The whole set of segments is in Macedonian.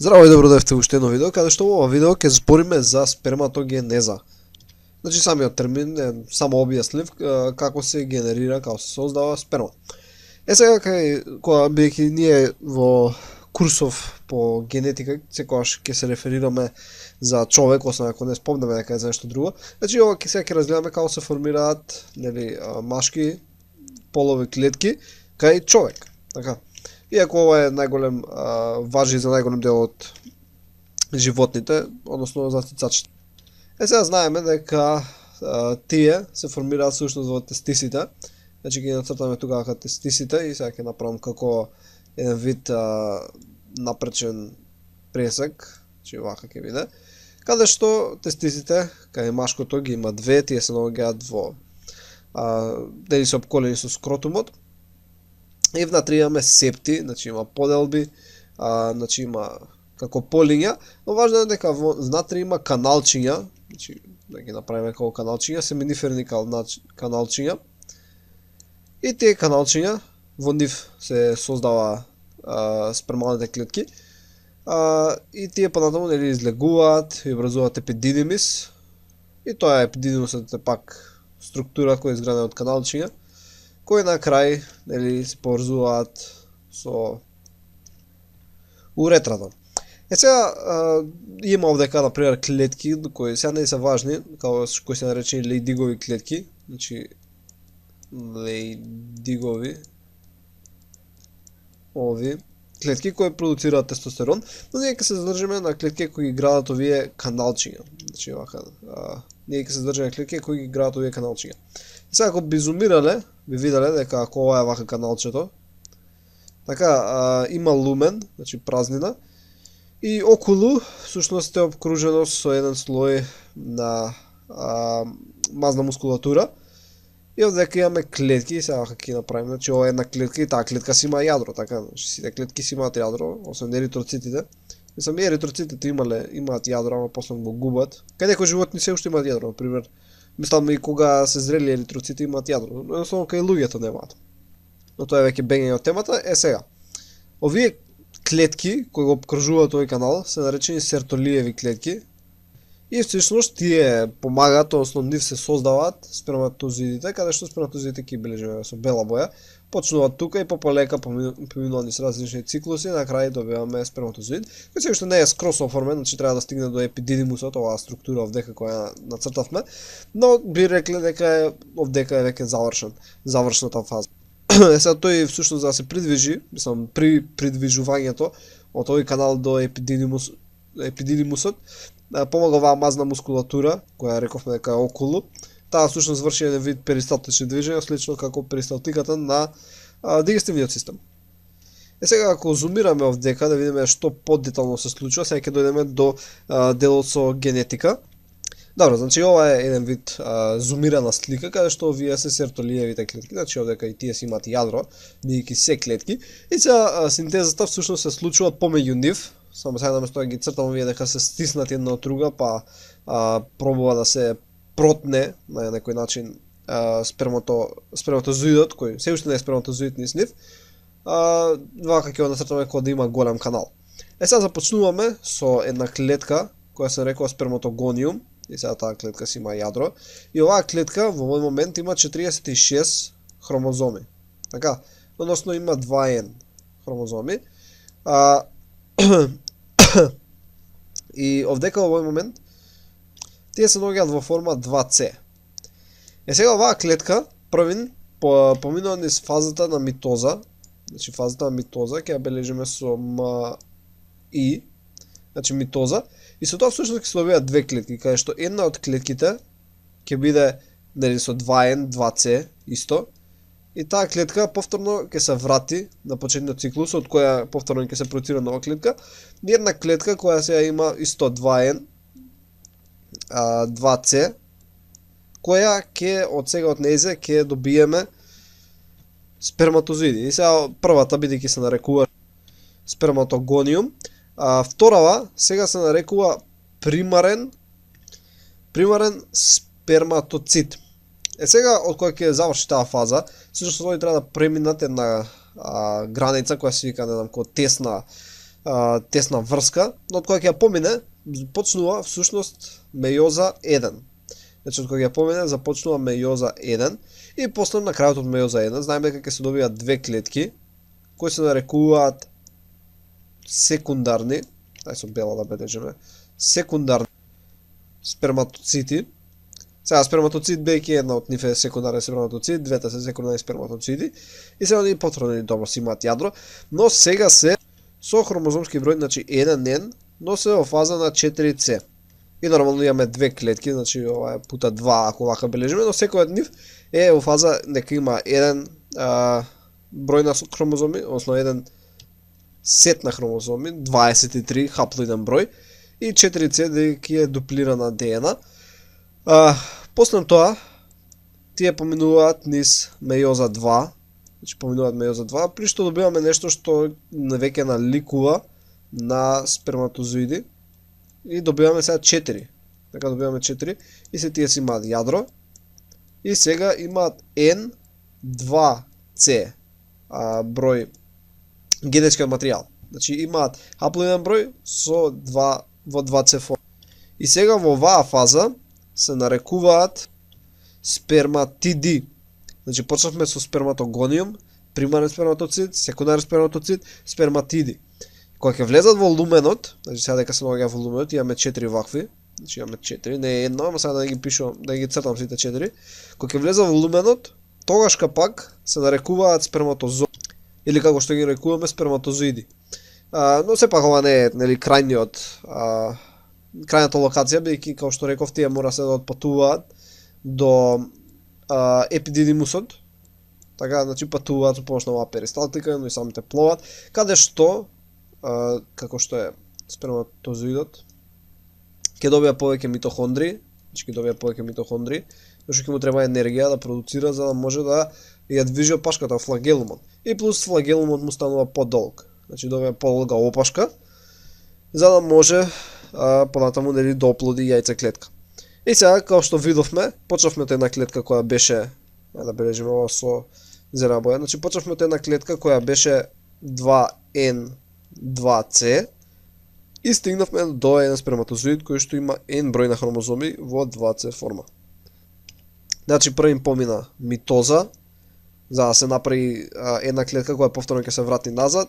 Здраво и добро дојавте уште едно видео, каде што во ова видео ќе збориме за сперматогенеза. Значи самиот термин е само објаснлив како се генерира, како се создава сперма. Сега кога бидејќи ние во курсов по генетика секогаш ќе се реферираме за човек, освен ако не спомнеме дека е за нешто друго. Значи ова сега ќе разгледаме како се формираат, нели, машки полови клетки кај човек. Така. Иако ова е најголем, важи за најголем дел од животните, односно за цицачите. Сега знаеме дека тие се формираат всушност во тестисите. Значи ќе нацртаме тука тестисите и сега ќе направам како еден вид напречен пресек, значи вака ќе биде. Каде што тестисите, кај машкото ги има две, тие се наоѓаат во дели се опколени со скротумот. И внатре имаме септи, значи има поделби, значи има како полиња, но важно е дека внатре има каналчиња, значи да ги направиме како каналчиња, семиниферни каналчиња. И тие каналчиња, во нив се создава спермалните клетки, и тие понатаму нели излегуваат и образуваат епидидимис, и тоа епидидимисот е пак структура која е изградена од каналчиња, кои на крај нели се поврзуваат со уретрата. Сега има овдека на пример клетки кои сега не се важни, кои се наречени лейдигови клетки, значи лейдигови ови клетки кои продуцираат тестостерон, но ние ќе се задржиме на клетки кои ги градат овие каналчиња. Значи вака, ние ќе се задржиме на клетки кои ги градат овие каналчиња. Сега ако би зумирале, би виделе дека ако ова е вака каналчето, така има лумен, значи празнина, и околу всушност е обкружено со еден слој на мазна мускулатура. И овдека имаме клетки, сега вака ќе направиме, значи ова е една клетка и таа клетка си има јадро, така, значи сите клетки си имаат јадро, освен еритроцитите. Мислам, и еритроцитите имаат јадро, ама после го губат. Кај некои животни се уште имаат јадро, например. Мислам и кога се зрели еритроцити имаат јадро, но едноставно кај луѓето немаат. Но тоа е веќе бегање од темата. Сега, овие клетки кои го обкружуваат овој канал се наречени сертолиеви клетки. И всушност тие помагаат, односно нив се создаваат сперматозоидите, каде што сперматозоидите ќе бележиме со бела боја, почнуваат тука и пополека поминуваат низ различни циклуси, на крај добиваме сперматозоид, кој се уште не е скрос оформен, значи треба да стигне до епидидимусот, оваа структура овдека која нацртавме, но би рекле дека овдека е веќе завршната фаза. Сега тој всушност да се придвижи, мислам при придвижувањето од овој канал до епидидимусот, помага оваа мазна мускулатура, која рековме дека е околу. Таа всушност врши еден вид перисталтични движења, слично како перисталтиката на дигестивниот систем. Сега ако зумираме овдека да видиме што подетално се случува, сега ќе дојдеме до делот со генетика. Добро, значи ова е еден вид зумирана слика каде што овие се сертолиевите клетки, значи овдека и тие си имаат јадро, бидејќи се клетки, и сега синтезата всушност се случува помеѓу нив. Само сега наместо да ги цртам овие дека се стиснати една од друга, па пробува да се протне на некој начин сперматозоидот, кој се уште не е сперматозоид низ нив, вака ќе го нацртаме кога да има голем канал. Сега започнуваме со една клетка која се нарекува сперматогониум, и сега таа клетка си има јадро, и оваа клетка во овој момент има 46 хромозоми. Така, односно има 2N хромозоми. И овдека во овој момент тие се наоѓаат во форма 2C. Сега оваа клетка првин поминува низ фазата на митоза. Значи фазата на митоза ќе ја бележиме со МИ, значи митоза, и со тоа всушност ќе се добијат две клетки, каде што една од клетките ќе биде нели со 2N, 2C исто. И таа клетка повторно ќе се врати на почетниот циклус, од која повторно ќе се продуцира нова клетка. И една клетка која сега има исто 2N, 2C, која ќе од сега од нејзе ќе добиеме сперматозоиди. И сега првата бидејќи се нарекува сперматогониум, вторава сега се нарекува примарен сперматоцит. Сега од која ќе заврши таа фаза, всушност они треба да преминат една граница која се вика, не знам, тесна тесна врска, но од кога ќе ја помине, почнува всушност мејоза 1. Значи, од кога ја помине, започнува мејоза 1 и после на крајот од мејоза 1, знаеме дека ќе се добијат две клетки, кои се нарекуваат секундарни, ај со бела да бележиме, секундарни сперматоцити. Сега сперматоцит бејќи една од нив е секундарен сперматоцит, двете се секундарни сперматоцити и сега оние потврдени добро си имаат јадро, но сега се со хромозомски број, значи 1N, но се во фаза на 4C. И нормално имаме две клетки, значи ова е пута 2 ако вака бележиме, но секој од нив е во фаза дека има еден број на хромозоми, односно еден сет на хромозоми, 23 хаплоиден број и 4C дека е дуплирана ДНА. После тоа тие поминуваат низ мејоза 2, значи поминуваат мејоза 2, при што добиваме нешто што веќе наликува на сперматозоиди и добиваме сега 4. Така добиваме 4 и се тие си имаат јадро и сега имаат N2C број генетскиот материјал. Значи имаат хаплоиден број со 2 во 2C форма. И сега во оваа фаза се нарекуваат сперматиди. Значи почнавме со сперматогониум, примарен сперматоцит, секундарен сперматоцит, сперматиди. Кога ќе влезат во луменот, значи сега дека се наоѓа во луменот, имаме 4 вакви, значи имаме 4, не е едно, ама сега да ги пишувам, да ги цртам сите 4. Кога ќе влезат во луменот, тогашка пак се нарекуваат сперматозоиди, или како што ги нарекуваме сперматозоиди. Но сепак ова не е, нели, крајната локација, бидејќи како што реков, тие мора се да отпатуваат до епидидимусот. Така, значи патуваат со помош на оваа перисталтика, но и самите пловат, каде што како што е сперматозоидот ќе добија повеќе митохондри, значи ќе добија повеќе митохондри, зашто ќе му треба енергија да продуцира за да може да ја движи опашката флагелумот. И плюс флагелумот му станува подолг, значи добија подолга опашка за да може понатаму нели да оплоди јајцеклетка. И сега како што видовме, почнавме од една клетка која беше, да бележиме ова со зелена боја, значи почнавме од една клетка која беше 2N2C и стигнавме до еден сперматозоид кој што има N број на хромозоми во 2C форма. Значи првим помина митоза, за да се направи една клетка која повторно ќе се врати назад,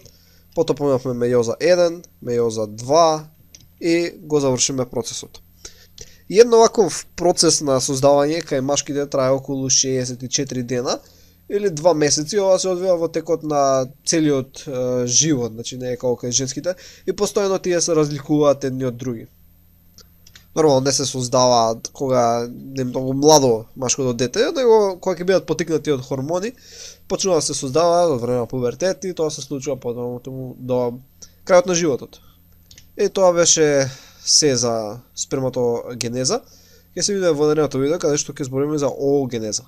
потоа поминавме мејоза 1, мејоза 2 и го завршиме процесот. И едно ваков процес на создавање кај машките трае околу 64 дена или 2 месеци, ова се одвива во текот на целиот живот, значи не е како кај женските, и постојано тие се разликуваат едни од други. Нормално не се создаваат кога не многу младо машкото дете, него кога ќе бидат потикнати од хормони, почнува да се создаваат од време на пубертет и тоа се случува потому до крајот на животот. И тоа беше се за сперматогенеза. Ќе се видиме во наредното видео каде што ќе збориме за оогенеза.